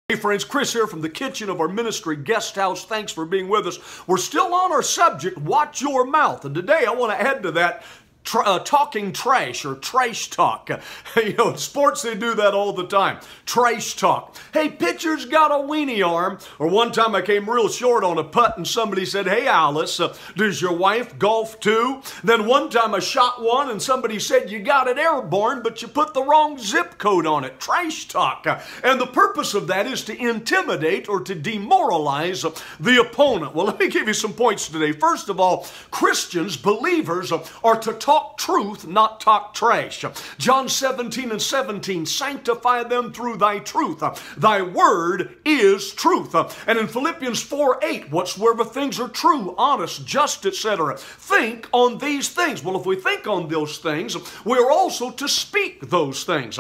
Hey friends, Kris here from the kitchen of our ministry guest house. Thanks for being with us. We're still on our subject, watch your mouth. And today I want to add to that talking trash or trash talk. In sports they do that all the time. Trash talk. Hey, pitcher's got a weenie arm. Or one time I came real short on a putt and somebody said, hey Alice, does your wife golf too? Then one time I shot one and somebody said, you got it airborne, but you put the wrong zip code on it. Trash talk. And the purpose of that is to intimidate or to demoralize the opponent. Well, let me give you some points today. First of all, Christians, believers, are to talk truth, not talk trash. John 17:17, sanctify them through thy truth. Thy word is truth. And in Philippians 4:8, whatsoever things are true, honest, just, etc., think on these things. Well, if we think on those things, we are also to speak those things.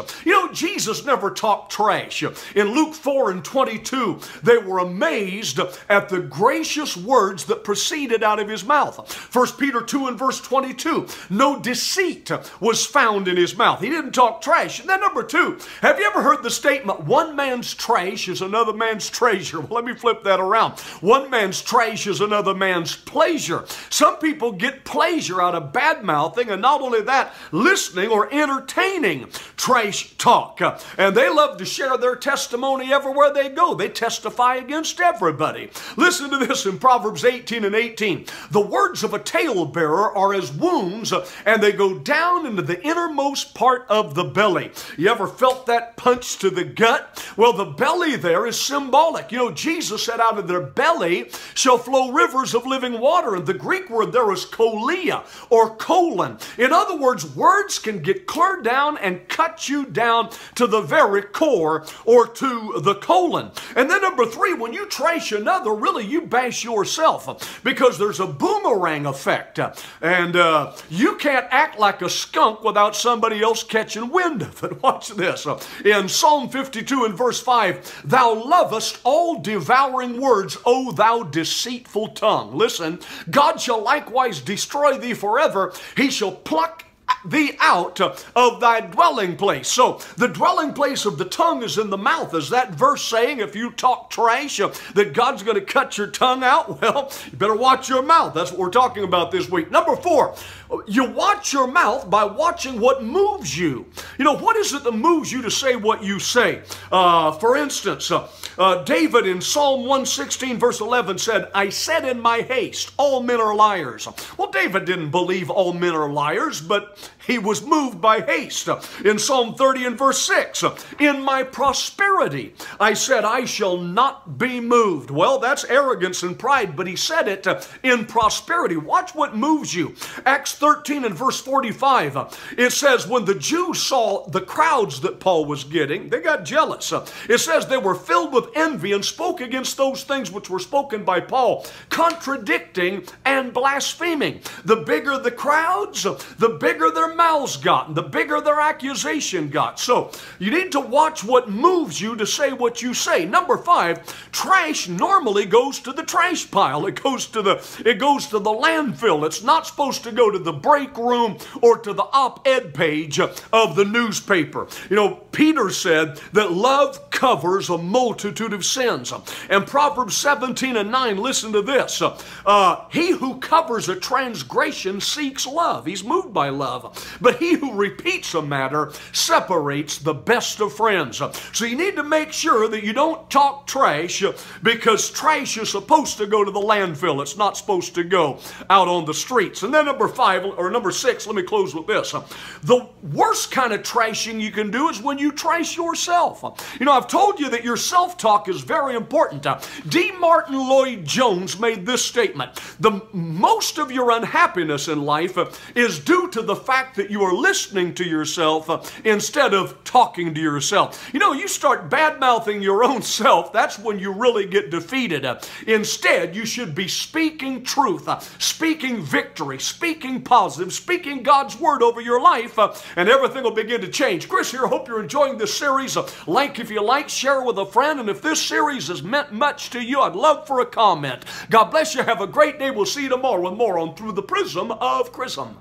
Jesus never talked trash. In Luke 4:22, they were amazed at the gracious words that proceeded out of his mouth. 1 Peter 2:22, no deceit was found in his mouth. He didn't talk trash. And then number two, have you ever heard the statement, one man's trash is another man's treasure? Well, let me flip that around. One man's trash is another man's pleasure. Some people get pleasure out of bad-mouthing, and not only that, listening or entertaining trash talk. And they love to share their testimony everywhere they go. They testify against everybody. Listen to this in Proverbs 18:18. The words of a talebearer are as wounds, and they go down into the innermost part of the belly. You ever felt that punch to the gut? Well, the belly there is symbolic. Jesus said out of their belly shall flow rivers of living water. And the Greek word there is kolia or colon. In other words, words can get clear down and cut you down to the very core or to the colon. And then number three, when you trash another, really you bash yourself, because there's a boomerang effect. And you can't act like a skunk without somebody else catching wind of it. Watch this. In Psalm 52 and verse 5, thou lovest all devouring words, O thou deceitful tongue. Listen, God shall likewise destroy thee forever. He shall pluck thee out of thy dwelling place. So the dwelling place of the tongue is in the mouth. Is that verse saying if you talk trash that God's going to cut your tongue out? Well, you better watch your mouth. That's what we're talking about this week. Number four, you watch your mouth by watching what moves you. What is it that moves you to say what you say? For instance, David in Psalm 116 verse 11 said, I said in my haste, all men are liars. Well, David didn't believe all men are liars, but he was moved by haste. In Psalm 30 and verse 6, in my prosperity, I said, I shall not be moved. Well, that's arrogance and pride, but he said it in prosperity. Watch what moves you. Acts 13 and verse 45, it says, when the Jews saw the crowds that Paul was getting, they got jealous. It says they were filled with envy and spoke against those things which were spoken by Paul, contradicting and blaspheming. The bigger the crowds, the bigger their mouths got, and the bigger their accusation got. So you need to watch what moves you to say what you say. Number five, trash normally goes to the trash pile. It goes to the landfill. It's not supposed to go to the break room or to the op-ed page of the newspaper. Peter said that love covers a multitude of sins. And Proverbs 17 and 9, listen to this. He who covers a transgression seeks love. He's moved by love. But he who repeats a matter separates the best of friends. So you need to make sure that you don't talk trash, because trash is supposed to go to the landfill. It's not supposed to go out on the streets. And then number six, let me close with this. The worst kind of trashing you can do is when you trash yourself. I've told you that your self-talk is very important. D. Martin Lloyd-Jones made this statement. The most of your unhappiness in life is due to the fact that you are listening to yourself instead of talking to yourself. You start bad-mouthing your own self, that's when you really get defeated. Instead, you should be speaking truth, speaking victory, speaking positive, speaking God's word over your life, and everything will begin to change. Kris here. Hope you're enjoying this series. Like if you like, share with a friend, and if this series has meant much to you, I'd love for a comment. God bless you. Have a great day. We'll see you tomorrow with more on Through the Prism of Chrism.